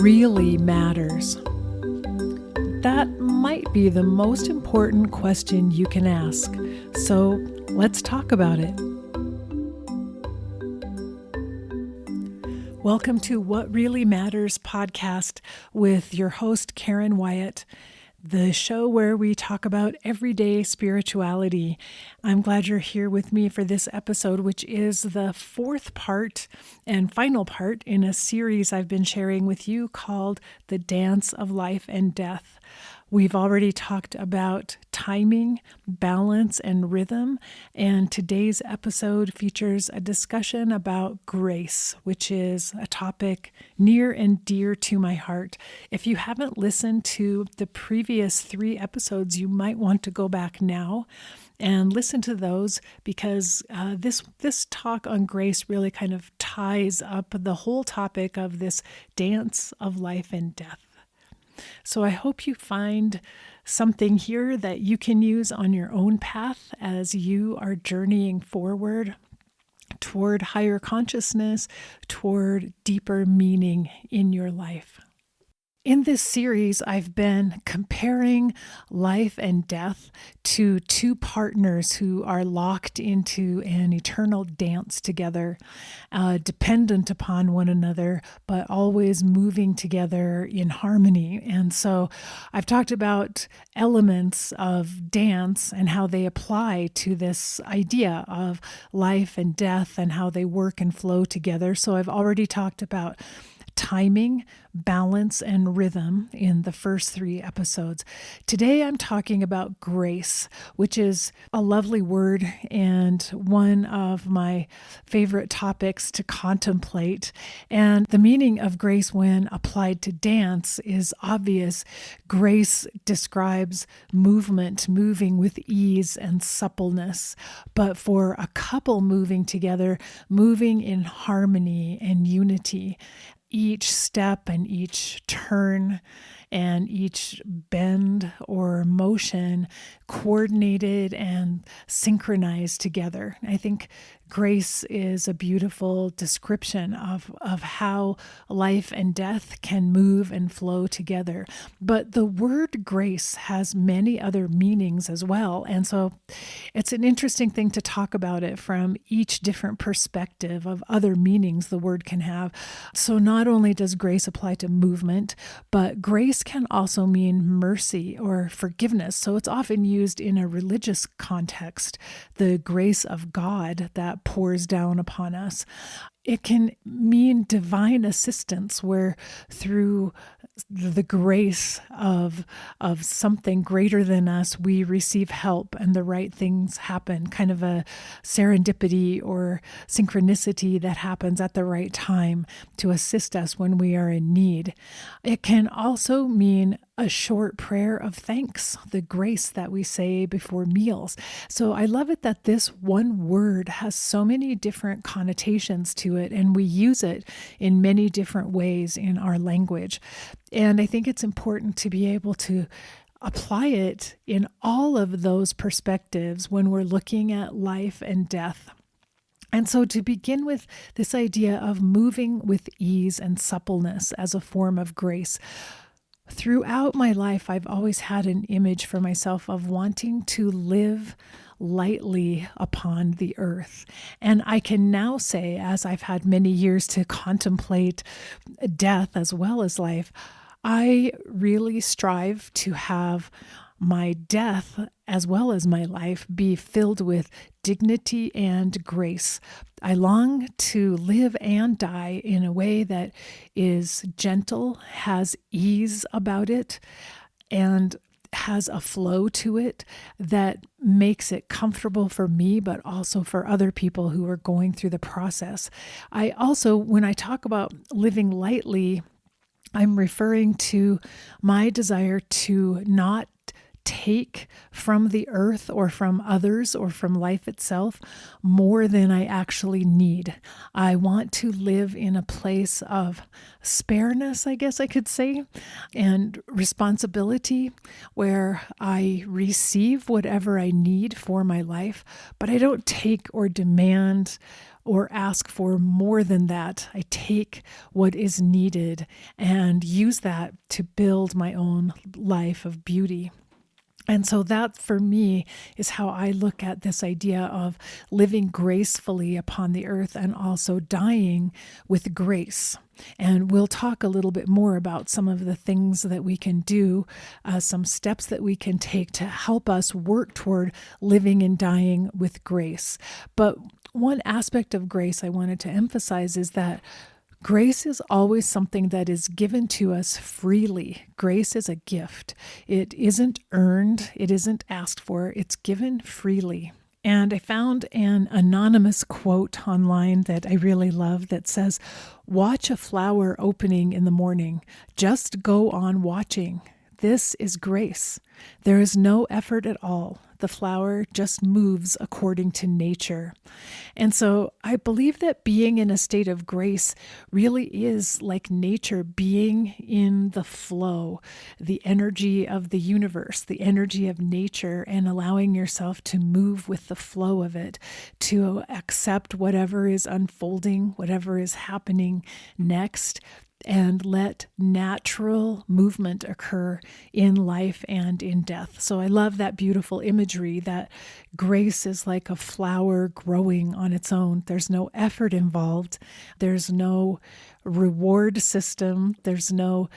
really matters? That might be the most important question you can ask. So let's talk about it. Welcome to What Really Matters podcast with your host, Karen Wyatt, the show where we talk about everyday spirituality. I'm glad you're here with me for this episode, which is the fourth part and final part in a series I've been sharing with you called The Dance of Life and Death. We've already talked about timing, balance, and rhythm, and today's episode features a discussion about grace, which is a topic near and dear to my heart. If you haven't listened to the previous 3 episodes, you might want to go back now and listen to those because this talk on grace really kind of ties up the whole topic of this dance of life and death. So I hope you find something here that you can use on your own path as you are journeying forward toward higher consciousness, toward deeper meaning in your life. In this series, I've been comparing life and death to 2 partners who are locked into an eternal dance together, dependent upon one another, but always moving together in harmony. And so I've talked about elements of dance and how they apply to this idea of life and death and how they work and flow together. So I've already talked about timing, balance, and rhythm in the first 3 episodes. Today I'm talking about grace, which is a lovely word and one of my favorite topics to contemplate. And the meaning of grace when applied to dance is obvious. Grace describes movement, moving with ease and suppleness. But for a couple moving together, moving in harmony and unity, each step and each turn and each bend or motion coordinated and synchronized together. I think grace is a beautiful description of how life and death can move and flow together. But the word grace has many other meanings as well. And so it's an interesting thing to talk about it from each different perspective of other meanings the word can have. So not only does grace apply to movement, but grace can also mean mercy or forgiveness. So it's often used in a religious context, the grace of God that pours down upon us. It can mean divine assistance, where through the grace of something greater than us, we receive help and the right things happen, kind of a serendipity or synchronicity that happens at the right time to assist us when we are in need. It can also mean a short prayer of thanks, the grace that we say before meals. So I love it that this one word has so many different connotations to it, and we use it in many different ways in our language. And I think it's important to be able to apply it in all of those perspectives when we're looking at life and death. And so to begin with this idea of moving with ease and suppleness as a form of grace, throughout my life, I've always had an image for myself of wanting to live lightly upon the earth. And I can now say, as I've had many years to contemplate death as well as life, I really strive to have my death as well as my life be filled with dignity and grace. I long to live and die in a way that is gentle, has ease about it, and has a flow to it that makes it comfortable for me, but also for other people who are going through the process. I also, when I talk about living lightly, I'm referring to my desire to not take from the earth or from others or from life itself more than I actually need. I want to live in a place of spareness, I guess I could say, and responsibility where I receive whatever I need for my life, but I don't take or demand or ask for more than that. I take what is needed and use that to build my own life of beauty. And so that for me is how I look at this idea of living gracefully upon the earth and also dying with grace. And we'll talk a little bit more about some of the things that we can do, some steps that we can take to help us work toward living and dying with grace. But one aspect of grace I wanted to emphasize is that grace is always something that is given to us freely. Grace is a gift. It isn't earned. It isn't asked for. It's given freely. And I found an anonymous quote online that I really love that says, "Watch a flower opening in the morning. Just go on watching. This is grace. There is no effort at all. The flower just moves according to nature." And so I believe that being in a state of grace really is like nature being in the flow, the energy of the universe, the energy of nature, and allowing yourself to move with the flow of it, to accept whatever is unfolding, whatever is happening next, and let natural movement occur in life and in death. So I love that beautiful imagery that grace is like a flower growing on its own. There's no effort involved. There's no reward system. There's no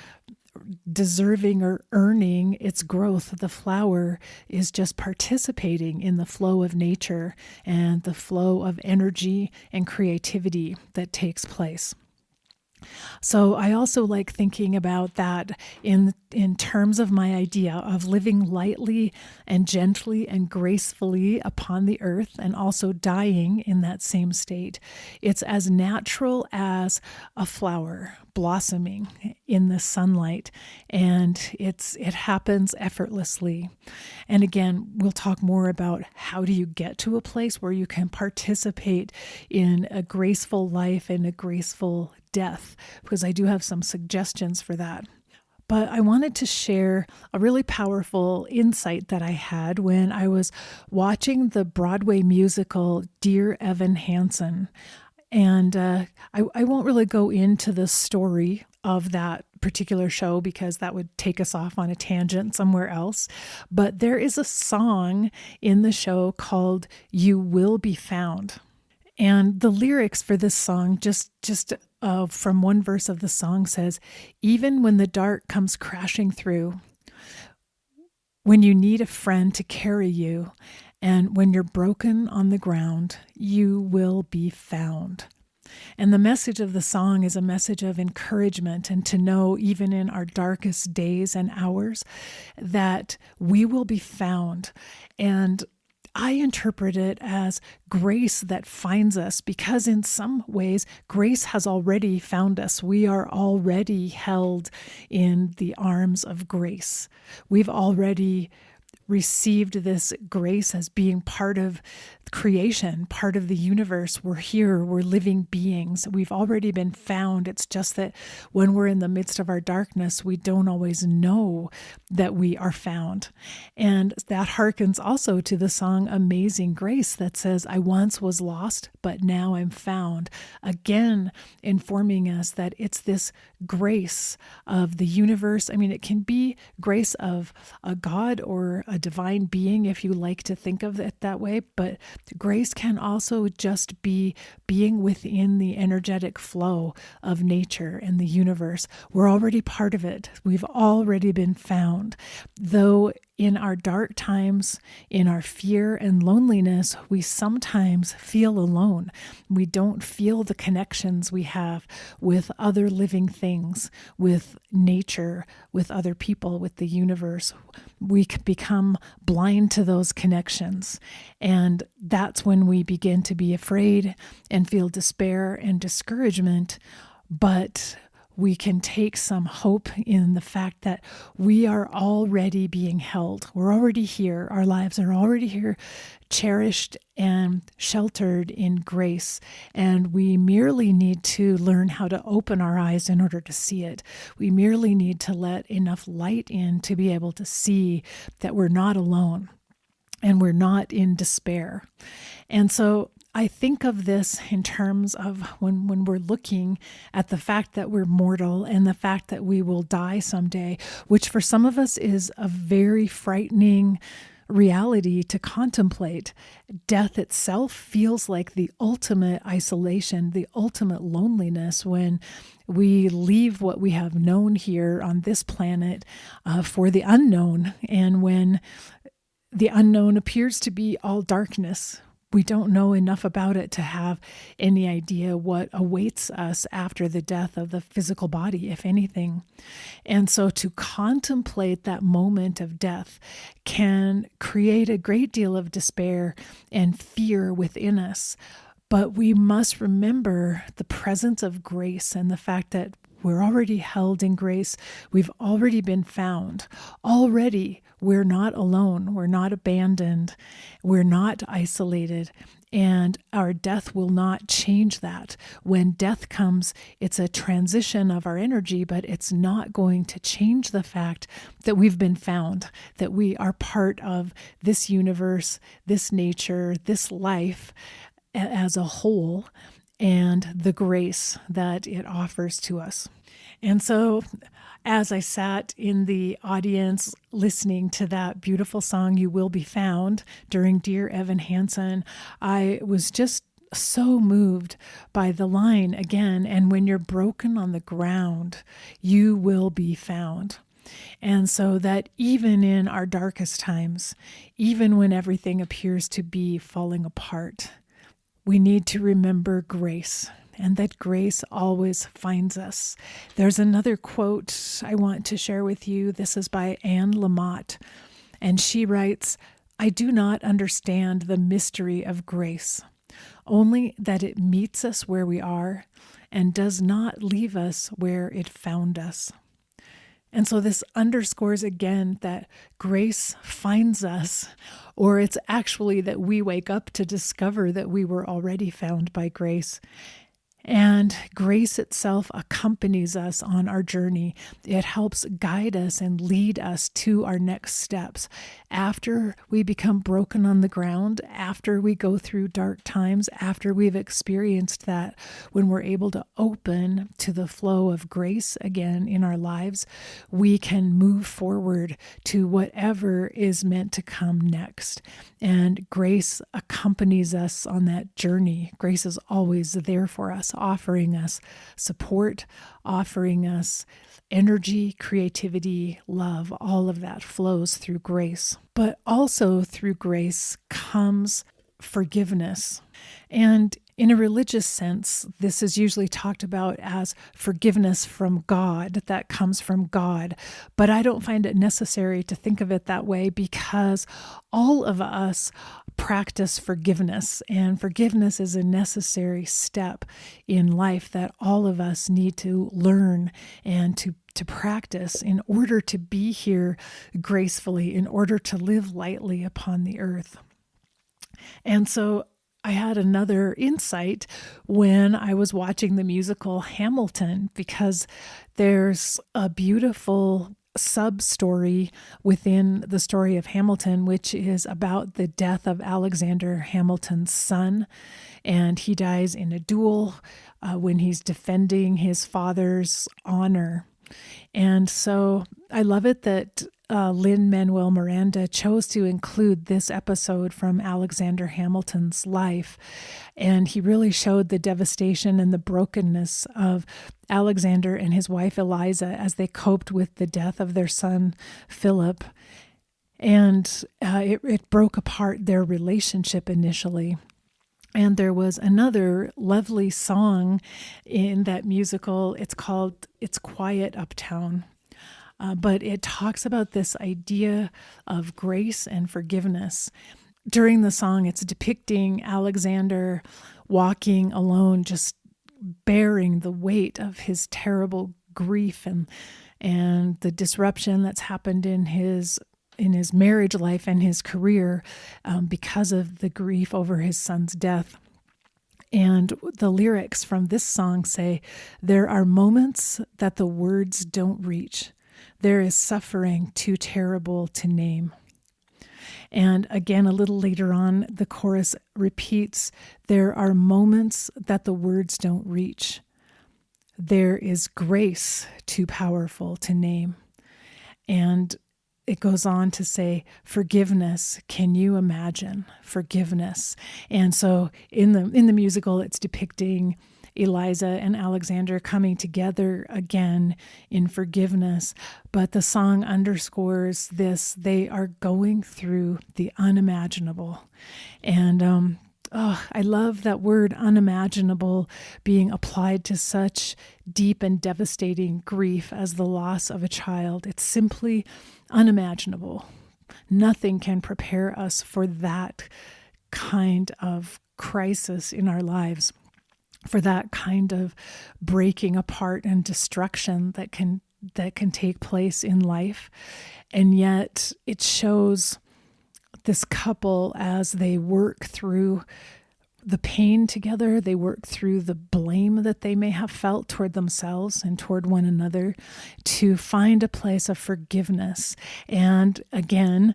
deserving or earning its growth. The flower is just participating in the flow of nature and the flow of energy and creativity that takes place. So I also like thinking about that in terms of my idea of living lightly and gently and gracefully upon the earth and also dying in that same state. It's as natural as a flower blossoming in the sunlight, and it happens effortlessly. And again, we'll talk more about how do you get to a place where you can participate in a graceful life and a graceful death, because I do have some suggestions for that. But I wanted to share a really powerful insight that I had when I was watching the Broadway musical Dear Evan Hansen. And I won't really go into the story of that particular show because that would take us off on a tangent somewhere else. But there is a song in the show called "You Will Be Found." And the lyrics for this song, just from one verse of the song says, "Even when the dark comes crashing through, when you need a friend to carry you, and when you're broken on the ground, you will be found." And the message of the song is a message of encouragement and to know, even in our darkest days and hours, that we will be found. And I interpret it as grace that finds us, because in some ways, grace has already found us. We are already held in the arms of grace. We've already received this grace as being part of creation, part of the universe. We're here, we're living beings. We've already been found. It's just that when we're in the midst of our darkness, we don't always know that we are found. And that harkens also to the song Amazing Grace that says, "I once was lost, but now I'm found." Again, informing us that it's this grace of the universe. I mean, it can be grace of a God or a divine being, if you like to think of it that way, but grace can also just be being within the energetic flow of nature and the universe. We're already part of it. We've already been found. Though in our dark times, in our fear and loneliness, we sometimes feel alone. We don't feel the connections we have with other living things, with nature, with other people, with the universe. We can become blind to those connections. And that's when we begin to be afraid and feel despair and discouragement. But we can take some hope in the fact that we are already being held. We're already here. Our lives are already here, cherished and sheltered in grace. And we merely need to learn how to open our eyes in order to see it. We merely need to let enough light in to be able to see that we're not alone and we're not in despair. And so I think of this in terms of when we're looking at the fact that we're mortal and the fact that we will die someday, which for some of us is a very frightening reality to contemplate. Death itself feels like the ultimate isolation, the ultimate loneliness when we leave what we have known here on this planet for the unknown, and when the unknown appears to be all darkness. We don't know enough about it to have any idea what awaits us after the death of the physical body, if anything. And so to contemplate that moment of death can create a great deal of despair and fear within us. But we must remember the presence of grace and the fact that we're already held in grace. We've already been found. Already, we're not alone. We're not abandoned. We're not isolated. And our death will not change that. When death comes, it's a transition of our energy, but it's not going to change the fact that we've been found, that we are part of this universe, this nature, this life as a whole, and the grace that it offers to us. And so as I sat in the audience listening to that beautiful song, You Will Be Found, during Dear Evan Hansen, I was just so moved by the line again, and when you're broken on the ground, you will be found. And so that even in our darkest times, even when everything appears to be falling apart, we need to remember grace, and that grace always finds us. There's another quote I want to share with you. This is by Lamott, and she writes, "I do not understand the mystery of grace, only that it meets us where we are and does not leave us where it found us." And so this underscores again that grace finds us, or it's actually that we wake up to discover that we were already found by grace. And grace itself accompanies us on our journey. It helps guide us and lead us to our next steps. After we become broken on the ground, after we go through dark times, after we've experienced that, when we're able to open to the flow of grace again in our lives, we can move forward to whatever is meant to come next. And grace accompanies us on that journey. Grace is always there for us, offering us support, offering us energy, creativity, love. All of that flows through grace. But also through grace comes forgiveness. And in a religious sense, this is usually talked about as forgiveness from God, that comes from God. But I don't find it necessary to think of it that way, because all of us practice forgiveness, and forgiveness is a necessary step in life that all of us need to learn and to practice in order to be here gracefully, in order to live lightly upon the earth. And so I had another insight when I was watching the musical Hamilton, because there's a beautiful sub-story within the story of Hamilton, which is about the death of Alexander Hamilton's son. And he dies in a duel when he's defending his father's honor. And so I love it that Lin-Manuel Miranda chose to include this episode from Alexander Hamilton's life. And he really showed the devastation and the brokenness of Alexander and his wife Eliza as they coped with the death of their son Philip. And it broke apart their relationship initially. And there was another lovely song in that musical. It's called It's Quiet Uptown. But it talks about this idea of grace and forgiveness. During the song, it's depicting Alexander walking alone, just bearing the weight of his terrible grief and the disruption that's happened in his marriage life and his career because of the grief over his son's death. And the lyrics from this song say, "There are moments that the words don't reach. There is suffering too terrible to name." And again, a little later on, the chorus repeats, "There are moments that the words don't reach. There is grace too powerful to name." And it goes on to say, "Forgiveness, can you imagine? Forgiveness." And so in the musical, it's depicting Eliza and Alexander coming together again in forgiveness. But the song underscores this: they are going through the unimaginable. And I love that word unimaginable being applied to such deep and devastating grief as the loss of a child. It's simply unimaginable. Nothing can prepare us for that kind of crisis in our lives, for that kind of breaking apart and destruction that can take place in life. And yet it shows this couple as they work through the pain together, they work through the blame that they may have felt toward themselves and toward one another, to find a place of forgiveness. And again,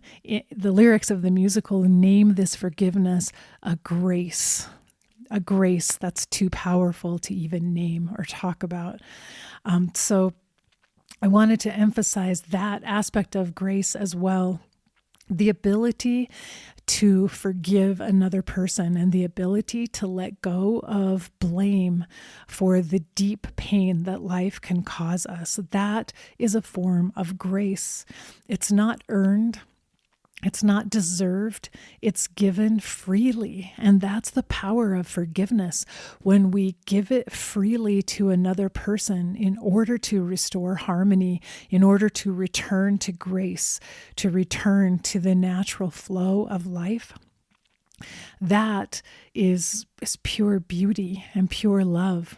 the lyrics of the musical name this forgiveness a grace that's too powerful to even name or talk about. So I wanted to emphasize that aspect of grace as well. The ability to forgive another person and the ability to let go of blame for the deep pain that life can cause us. That is a form of grace. It's not earned. It's not deserved. It's given freely. And that's the power of forgiveness, when we give it freely to another person in order to restore harmony, in order to return to grace, to return to the natural flow of life. That is pure beauty and pure love.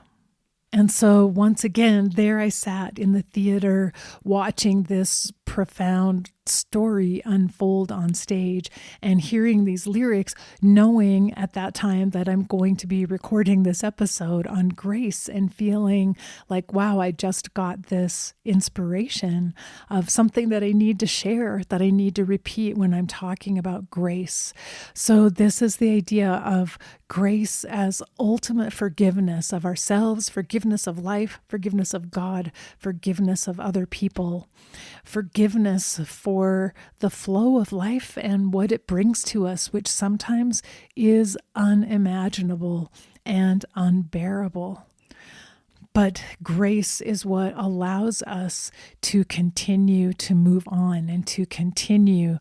And so once again, there I sat in the theater watching this profound story unfold on stage and hearing these lyrics, knowing at that time that I'm going to be recording this episode on grace, and feeling like, wow, I just got this inspiration of something that I need to share, that I need to repeat when I'm talking about grace. So this is the idea of grace as ultimate forgiveness of ourselves, forgiveness of life, forgiveness of God, forgiveness of other people, forgiveness for the flow of life and what it brings to us, which sometimes is unimaginable and unbearable. But grace is what allows us to continue to move on and to continue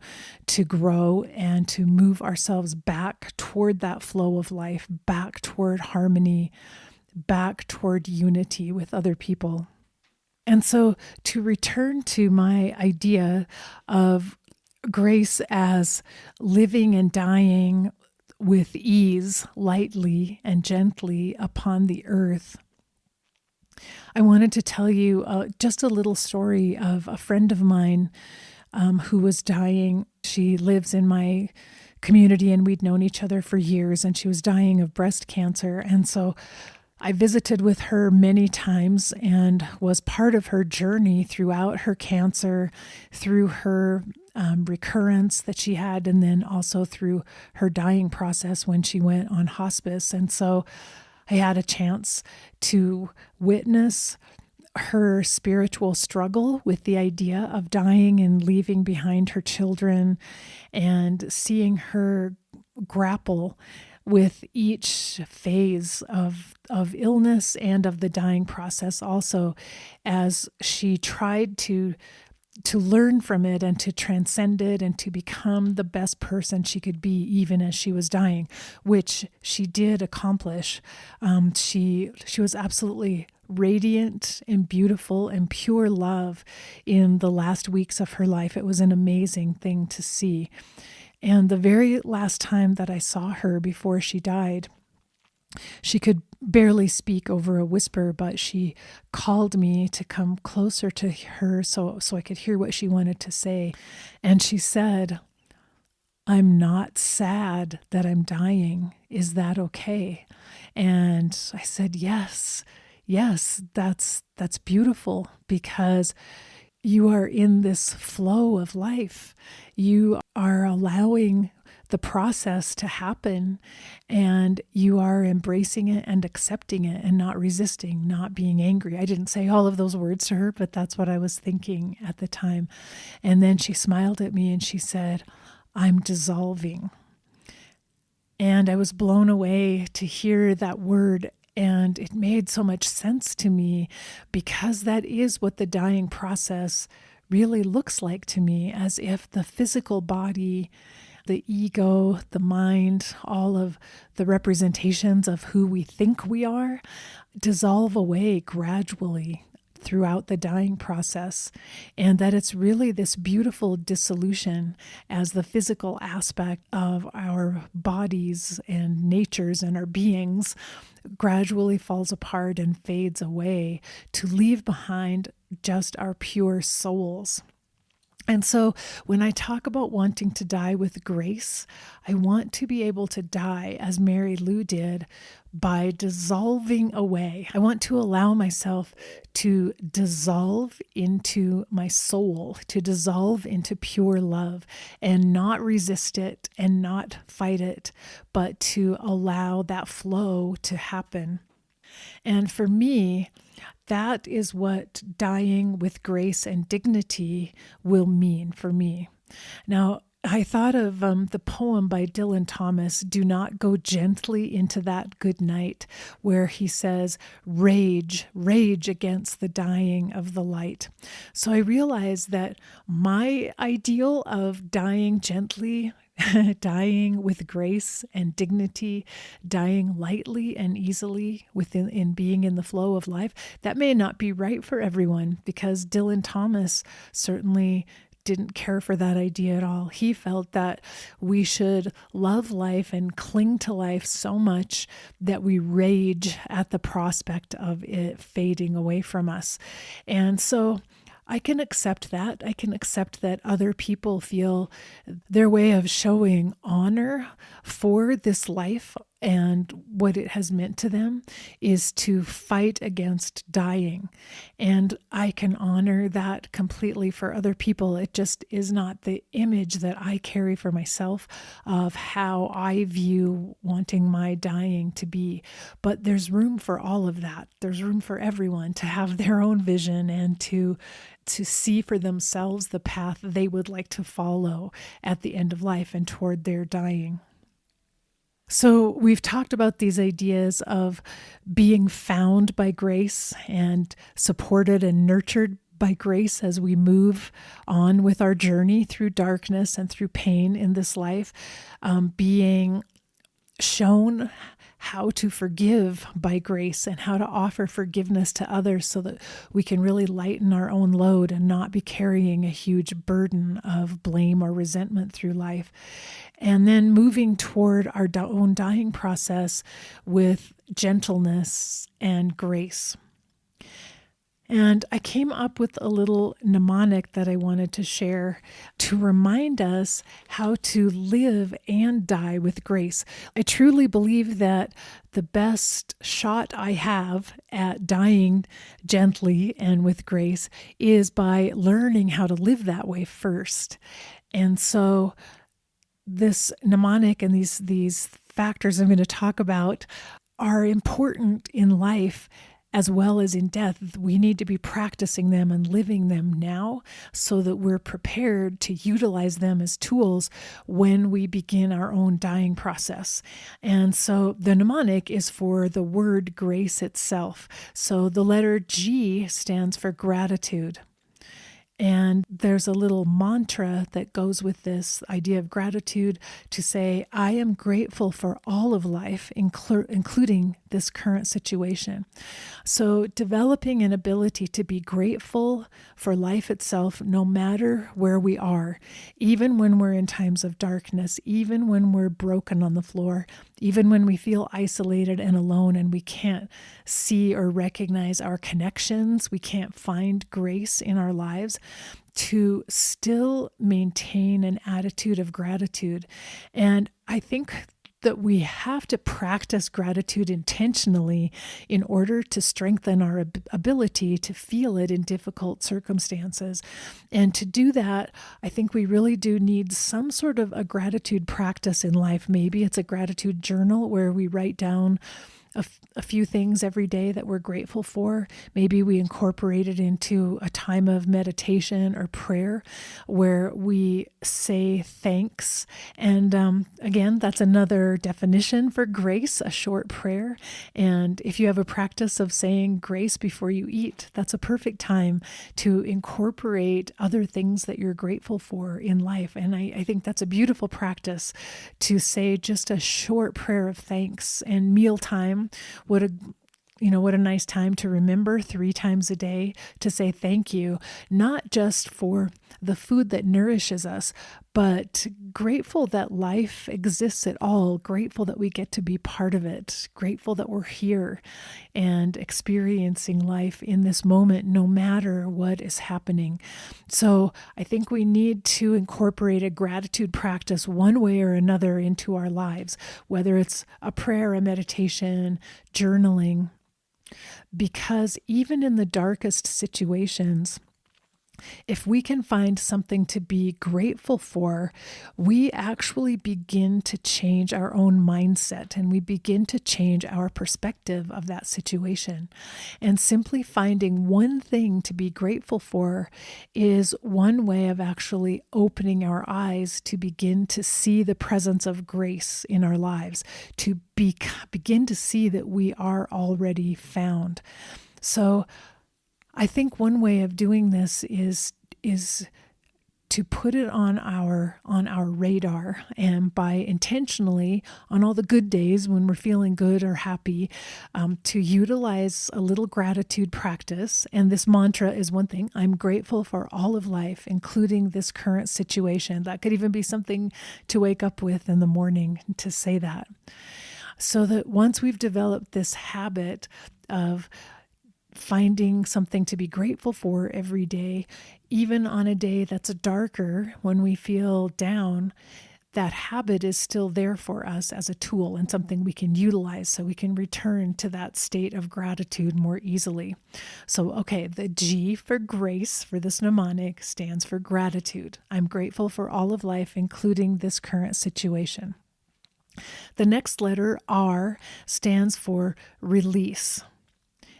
to grow and to move ourselves back toward that flow of life, back toward harmony, back toward unity with other people. And so to return to my idea of grace as living and dying with ease, lightly and gently upon the earth, I wanted to tell you just a little story of a friend of mine who was dying. She lives in my community and we'd known each other for years, and she was dying of breast cancer. And so I visited with her many times and was part of her journey throughout her cancer, through her recurrence that she had, and then also through her dying process when she went on hospice. And so I had a chance to witness her spiritual struggle with the idea of dying and leaving behind her children, and seeing her grapple with each phase of illness and of the dying process also, as she tried to learn from it and to transcend it and to become the best person she could be, even as she was dying, which she did accomplish. She was absolutely radiant and beautiful and pure love in the last weeks of her life. It was an amazing thing to see. And the very last time that I saw her before she died, She could barely speak over a whisper, but she called me to come closer to her so I could hear what she wanted to say. And she said, "I'm not sad that I'm dying. Is that okay?" And I said, "Yes, yes, that's beautiful, because you are in this flow of life. You are allowing the process to happen, and you are embracing it and accepting it and not resisting, not being angry." I didn't say all of those words to her, but that's what I was thinking at the time. And then she smiled at me and she said, "I'm dissolving." And I was blown away to hear that word. And it made so much sense to me, because that is what the dying process really looks like to me, as if the physical body, the ego, the mind, all of the representations of who we think we are dissolve away gradually throughout the dying process, and that it's really this beautiful dissolution as the physical aspect of our bodies and natures and our beings gradually falls apart and fades away to leave behind just our pure souls. And so when I talk about wanting to die with grace, I want to be able to die as Mary Lou did, by dissolving away. I want to allow myself to dissolve into my soul, to dissolve into pure love, and not resist it and not fight it, but to allow that flow to happen. And for me, that is what dying with grace and dignity will mean for me. Now, I thought of the poem by Dylan Thomas, "Do Not Go Gently Into That Good Night," where he says, "Rage, rage against the dying of the light." So I realized that my ideal of dying gently, dying with grace and dignity, dying lightly and easily in being in the flow of life, that may not be right for everyone, because Dylan Thomas certainly didn't care for that idea at all. He felt that we should love life and cling to life so much that we rage at the prospect of it fading away from us. And so I can accept that. I can accept that other people feel their way of showing honor for this life and what it has meant to them is to fight against dying. And I can honor that completely for other people. It just is not the image that I carry for myself of how I view wanting my dying to be. But there's room for all of that. There's room for everyone to have their own vision and to see for themselves the path they would like to follow at the end of life and toward their dying. So we've talked about these ideas of being found by grace and supported and nurtured by grace as we move on with our journey through darkness and through pain in this life, being shown how to forgive by grace and how to offer forgiveness to others so that we can really lighten our own load and not be carrying a huge burden of blame or resentment through life. And then moving toward our own dying process with gentleness and grace. And I came up with a little mnemonic that I wanted to share to remind us how to live and die with grace. I truly believe that the best shot I have at dying gently and with grace is by learning how to live that way first. And so this mnemonic and these factors I'm going to talk about are important in life as well as in death. We need to be practicing them and living them now so that we're prepared to utilize them as tools when we begin our own dying process. And so the mnemonic is for the word grace itself. So the letter G stands for gratitude. And there's a little mantra that goes with this idea of gratitude to say, I am grateful for all of life, including this current situation. So developing an ability to be grateful for life itself, no matter where we are, even when we're in times of darkness, even when we're broken on the floor, even when we feel isolated and alone and we can't see or recognize our connections, we can't find grace in our lives, to still maintain an attitude of gratitude. And I think that we have to practice gratitude intentionally in order to strengthen our ability to feel it in difficult circumstances. And to do that, I think we really do need some sort of a gratitude practice in life. Maybe it's a gratitude journal where we write down a few things every day that we're grateful for. Maybe we incorporate it into a time of meditation or prayer where we say thanks. And again, that's another definition for grace, a short prayer. And if you have a practice of saying grace before you eat, that's a perfect time to incorporate other things that you're grateful for in life. And I think that's a beautiful practice to say just a short prayer of thanks. And mealtime, what a nice time to remember 3 times a day to say thank you, not just for the food that nourishes us, but grateful that life exists at all, grateful that we get to be part of it, grateful that we're here and experiencing life in this moment, no matter what is happening. So I think we need to incorporate a gratitude practice one way or another into our lives, whether it's a prayer, a meditation, journaling, because even in the darkest situations, if we can find something to be grateful for, we actually begin to change our own mindset and we begin to change our perspective of that situation. And simply finding one thing to be grateful for is one way of actually opening our eyes to begin to see the presence of grace in our lives, to begin to see that we are already found. So I think one way of doing this is to put it on our radar, and by intentionally on all the good days when we're feeling good or happy, to utilize a little gratitude practice. And this mantra is one thing: I'm grateful for all of life, including this current situation. That could even be something to wake up with in the morning, to say that. So that once we've developed this habit of finding something to be grateful for every day, even on a day that's darker, when we feel down, that habit is still there for us as a tool and something we can utilize so we can return to that state of gratitude more easily. So, okay, the G for grace for this mnemonic stands for gratitude. I'm grateful for all of life, including this current situation. The next letter, R, stands for release.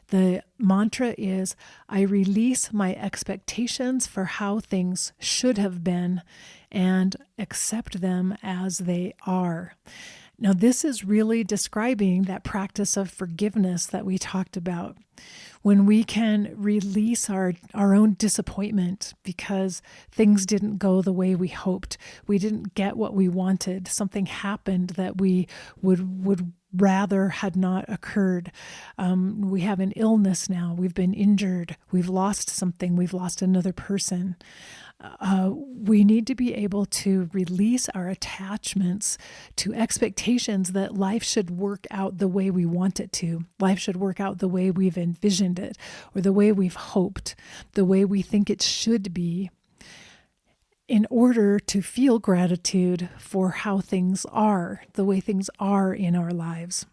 The mantra is, I release my expectations for how things should have been and accept them as they are. Now, this is really describing that practice of forgiveness that we talked about. When we can release our own disappointment because things didn't go the way we hoped, we didn't get what we wanted, something happened that we would rather had not occurred. We have an illness now, we've been injured, we've lost something, we've lost another person. We need to be able to release our attachments to expectations that life should work out the way we want it to. Life should work out the way we've envisioned it, or the way we've hoped, the way we think it should be, in order to feel gratitude for how things are, the way things are in our lives.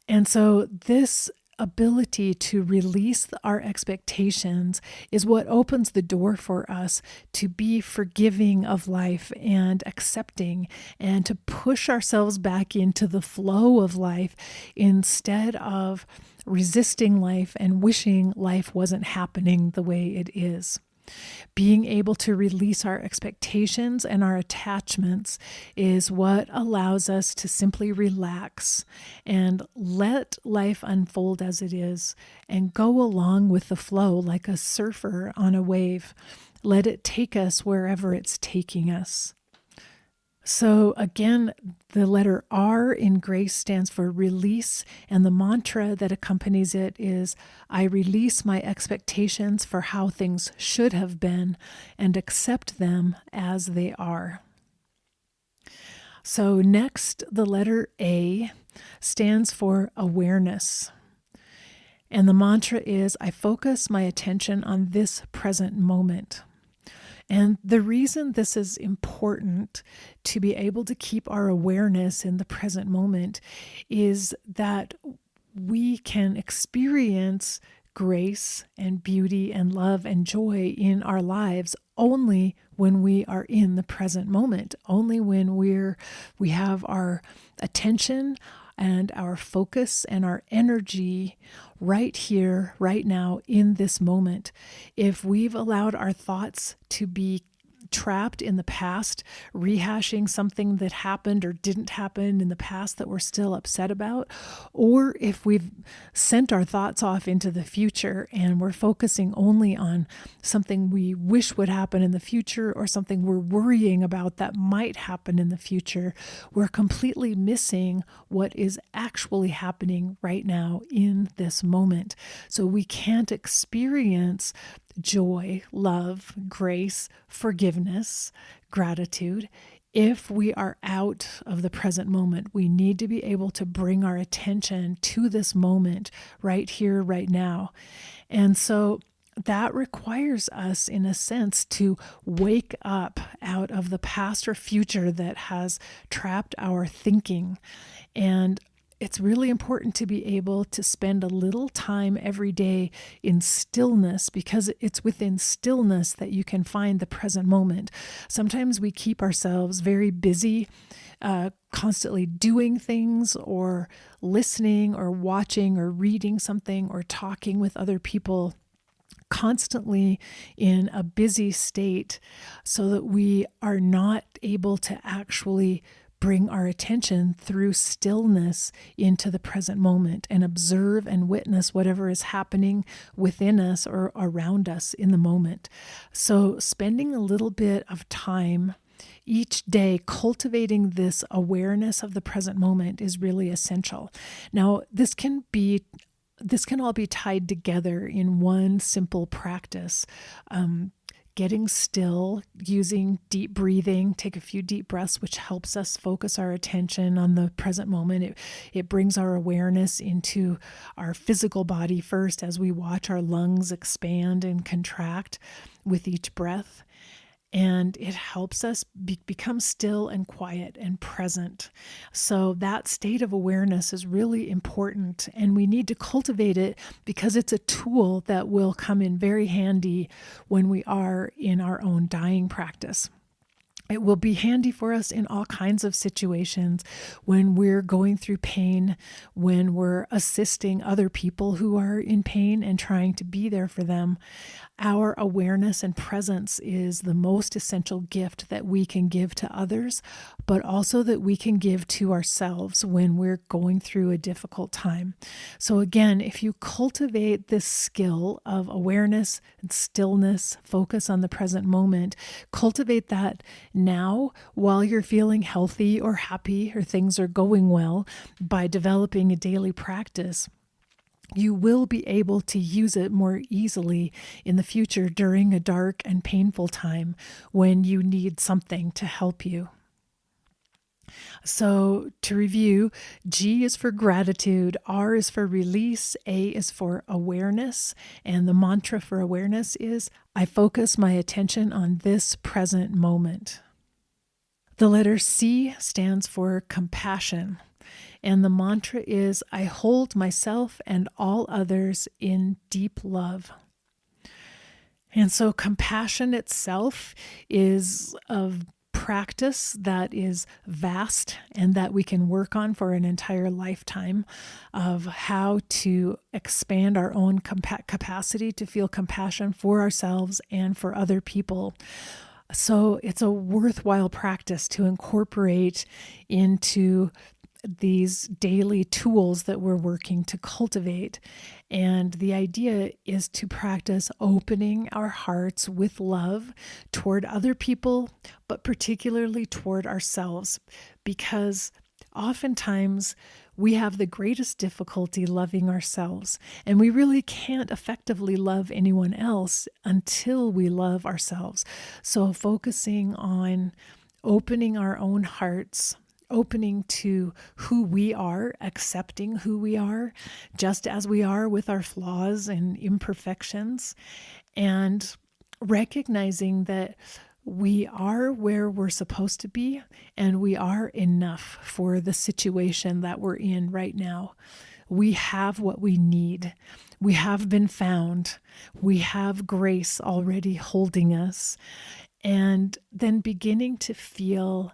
And so this ability to release our expectations is what opens the door for us to be forgiving of life and accepting, and to push ourselves back into the flow of life instead of resisting life and wishing life wasn't happening the way it is. Being able to release our expectations and our attachments is what allows us to simply relax and let life unfold as it is and go along with the flow like a surfer on a wave. Let it take us wherever it's taking us. So again, the letter R in grace stands for release, and the mantra that accompanies it is, I release my expectations for how things should have been and accept them as they are. So next, the letter A stands for awareness. And the mantra is, I focus my attention on this present moment. And the reason this is important to be able to keep our awareness in the present moment is that we can experience grace and beauty and love and joy in our lives only when we are in the present moment, only when we have our attention and our focus and our energy right here, right now, in this moment. If we've allowed our thoughts to be trapped in the past, rehashing something that happened or didn't happen in the past that we're still upset about, or if we've sent our thoughts off into the future and we're focusing only on something we wish would happen in the future or something we're worrying about that might happen in the future, we're completely missing what is actually happening right now in this moment. So we can't experience joy, love, grace, forgiveness, gratitude. If we are out of the present moment, we need to be able to bring our attention to this moment right here, right now. And so that requires us, in a sense, to wake up out of the past or future that has trapped our thinking. And it's really important to be able to spend a little time every day in stillness, because it's within stillness that you can find the present moment. Sometimes we keep ourselves very busy, constantly doing things or listening or watching or reading something or talking with other people, constantly in a busy state, so that we are not able to actually bring our attention through stillness into the present moment and observe and witness whatever is happening within us or around us in the moment. So spending a little bit of time each day cultivating this awareness of the present moment is really essential. Now, this can all be tied together in one simple practice. Getting still, using deep breathing, take a few deep breaths, which helps us focus our attention on the present moment. It brings our awareness into our physical body first as we watch our lungs expand and contract with each breath. And it helps us become still and quiet and present. So that state of awareness is really important, and we need to cultivate it because it's a tool that will come in very handy when we are in our own dying practice. It will be handy for us in all kinds of situations, when we're going through pain, when we're assisting other people who are in pain and trying to be there for them. Our awareness and presence is the most essential gift that we can give to others, but also that we can give to ourselves when we're going through a difficult time. So again, if you cultivate this skill of awareness and stillness, focus on the present moment, cultivate that now while you're feeling healthy or happy or things are going well, by developing a daily practice, you will be able to use it more easily in the future during a dark and painful time when you need something to help you. So to review, G is for gratitude, R is for release, A is for awareness, and the mantra for awareness is, I focus my attention on this present moment. The letter C stands for compassion. And the mantra is, I hold myself and all others in deep love. And so compassion itself is of practice that is vast and that we can work on for an entire lifetime of how to expand our own capacity to feel compassion for ourselves and for other people. So it's a worthwhile practice to incorporate into these daily tools that we're working to cultivate. And the idea is to practice opening our hearts with love toward other people, but particularly toward ourselves, because oftentimes we have the greatest difficulty loving ourselves, and we really can't effectively love anyone else until we love ourselves. So focusing on opening our own hearts, opening to who we are, accepting who we are, just as we are with our flaws and imperfections, and recognizing that we are where we're supposed to be and we are enough for the situation that we're in right now. We have what we need. We have been found. We have grace already holding us. And then beginning to feel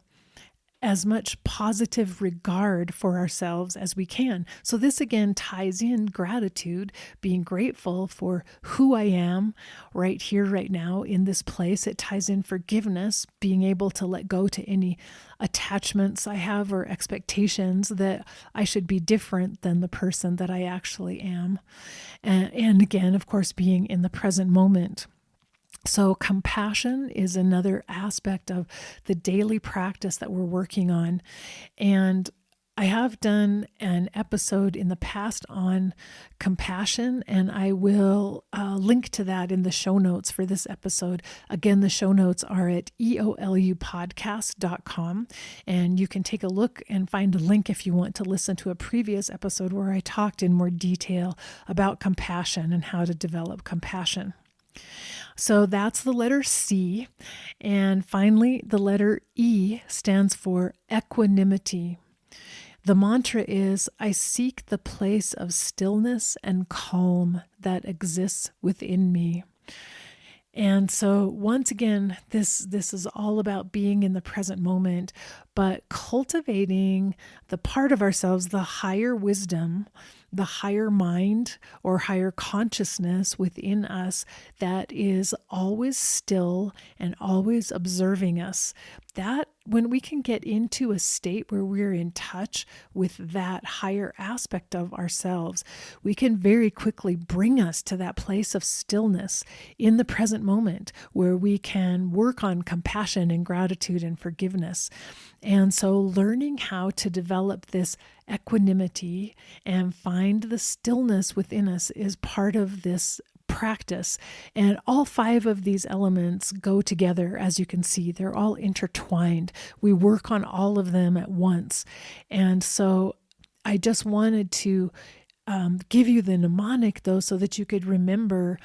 as much positive regard for ourselves as we can. So this again ties in gratitude, being grateful for who I am right here, right now in this place. It ties in forgiveness, being able to let go to any attachments I have or expectations that I should be different than the person that I actually am. And again, of course, being in the present moment. So compassion is another aspect of the daily practice that we're working on. And I have done an episode in the past on compassion, and I will link to that in the show notes for this episode. Again, the show notes are at eolupodcast.com, and you can take a look and find a link if you want to listen to a previous episode where I talked in more detail about compassion and how to develop compassion. So that's the letter C. And finally, the letter E stands for equanimity. The mantra is, I seek the place of stillness and calm that exists within me. And so once again, this is all about being in the present moment, but cultivating the part of ourselves, the higher wisdom, the higher mind or higher consciousness within us that is always still and always observing us. That when we can get into a state where we're in touch with that higher aspect of ourselves, we can very quickly bring us to that place of stillness in the present moment where we can work on compassion and gratitude and forgiveness. And so learning how to develop this equanimity and find the stillness within us is part of this practice. And all 5 of these elements go together. As you can see, they're all intertwined. We work on all of them at once. And so I just wanted to give you the mnemonic, though, so that you could remember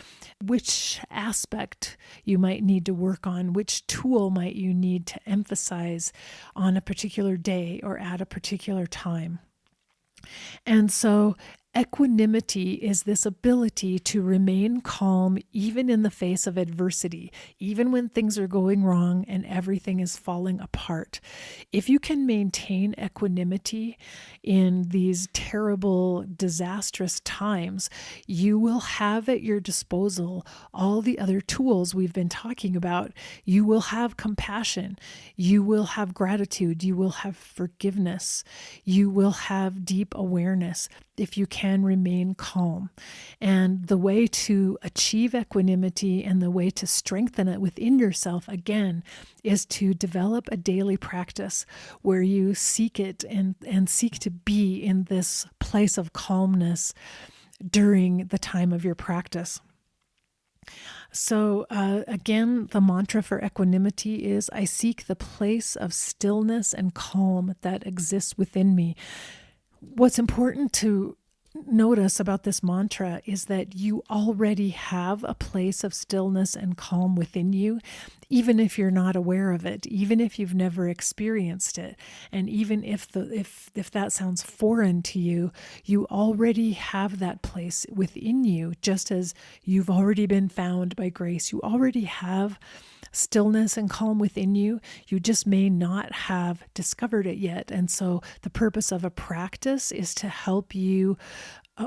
which aspect you might need to work on, which tool might you need to emphasize on a particular day or at a particular time. And so equanimity is this ability to remain calm even in the face of adversity, even when things are going wrong and everything is falling apart. If you can maintain equanimity in these terrible, disastrous times, you will have at your disposal all the other tools we've been talking about. You will have compassion. You will have gratitude. You will have forgiveness. You will have deep awareness if you can remain calm. And the way to achieve equanimity and the way to strengthen it within yourself, again, is to develop a daily practice where you seek it and seek to be in this place of calmness during the time of your practice. So again, the mantra for equanimity is, I seek the place of stillness and calm that exists within me. What's important to notice about this mantra is that you already have a place of stillness and calm within you, even if you're not aware of it, even if you've never experienced it, and even if that sounds foreign to you, you already have that place within you, just as you've already been found by grace. You already have stillness and calm within you. You just may not have discovered it yet. And so the purpose of a practice is to help you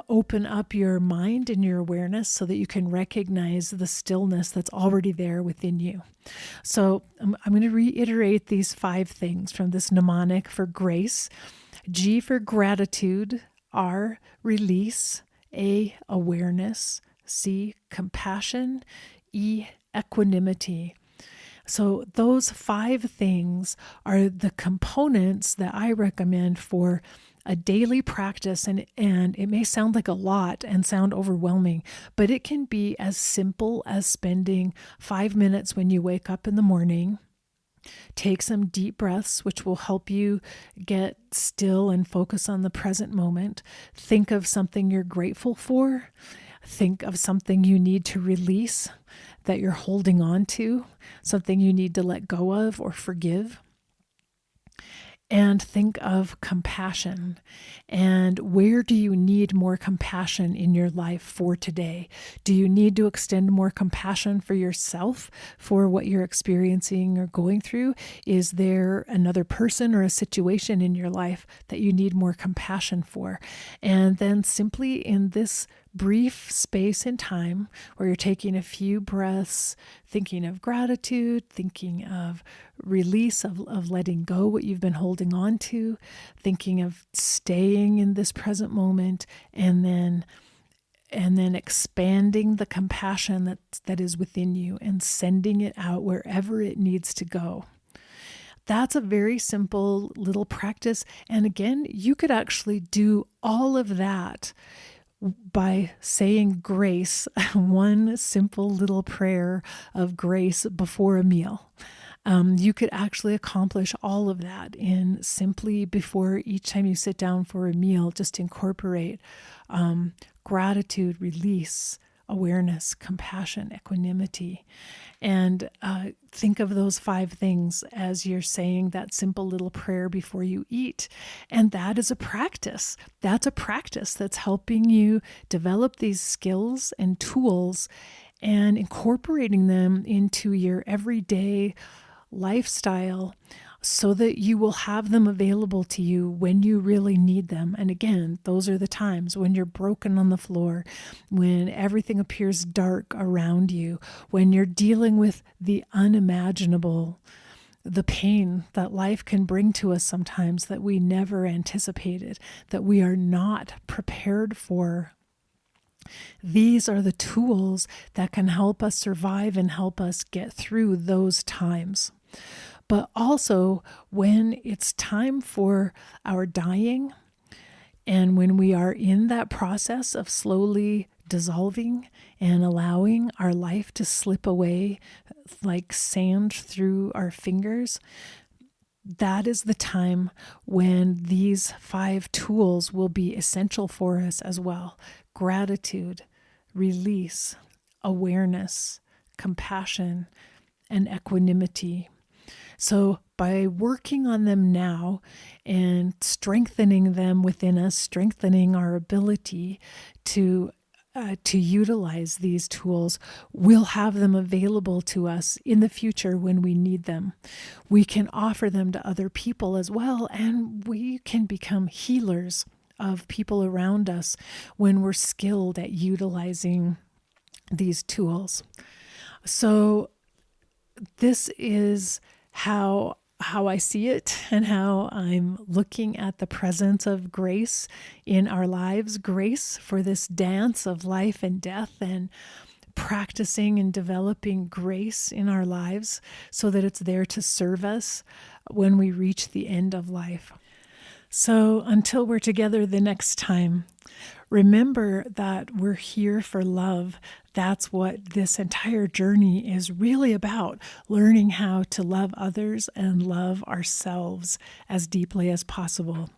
open up your mind and your awareness so that you can recognize the stillness that's already there within you. So I'm going to reiterate these 5 things from this mnemonic for grace. G for gratitude, R, release, A, awareness, C, compassion, E, equanimity. So those 5 things are the components that I recommend for a daily practice, and it may sound like a lot and sound overwhelming, but it can be as simple as spending 5 minutes when you wake up in the morning. Take some deep breaths, which will help you get still and focus on the present moment. Think of something you're grateful for. Think of something you need to release that you're holding on to, something you need to let go of or forgive. And think of compassion. And where do you need more compassion in your life for today? Do you need to extend more compassion for yourself for what you're experiencing or going through? Is there another person or a situation in your life that you need more compassion for? And then simply in this brief space in time where you're taking a few breaths, thinking of gratitude, thinking of release, of letting go what you've been holding on to, thinking of staying in this present moment, and then expanding the compassion that is within you and sending it out wherever it needs to go. That's a very simple little practice. And again, you could actually do all of that by saying grace, one simple little prayer of grace before a meal. You could actually accomplish all of that in simply before each time you sit down for a meal, just incorporate gratitude, release, awareness, compassion, equanimity, and think of those 5 things as you're saying that simple little prayer before you eat. And that is a practice. That's a practice that's helping you develop these skills and tools and incorporating them into your everyday lifestyle so that you will have them available to you when you really need them. And again, those are the times when you're broken on the floor, when everything appears dark around you, when you're dealing with the unimaginable, the pain that life can bring to us sometimes that we never anticipated, that we are not prepared for. These are the tools that can help us survive and help us get through those times. But also when it's time for our dying, and when we are in that process of slowly dissolving and allowing our life to slip away like sand through our fingers, that is the time when these 5 tools will be essential for us as well. Gratitude, release, awareness, compassion, and equanimity. So by working on them now and strengthening them within us, strengthening our ability to utilize these tools, we'll have them available to us in the future when we need them. We can offer them to other people as well, and we can become healers of people around us when we're skilled at utilizing these tools. So this is how I see it and how I'm looking at the presence of grace in our lives, grace for this dance of life and death, and practicing and developing grace in our lives so that it's there to serve us when we reach the end of life. So until we're together the next time, remember that we're here for love. That's what this entire journey is really about, learning how to love others and love ourselves as deeply as possible.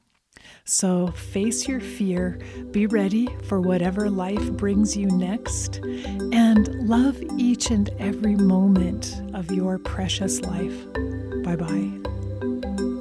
So face your fear, be ready for whatever life brings you next, and love each and every moment of your precious life. Bye-bye.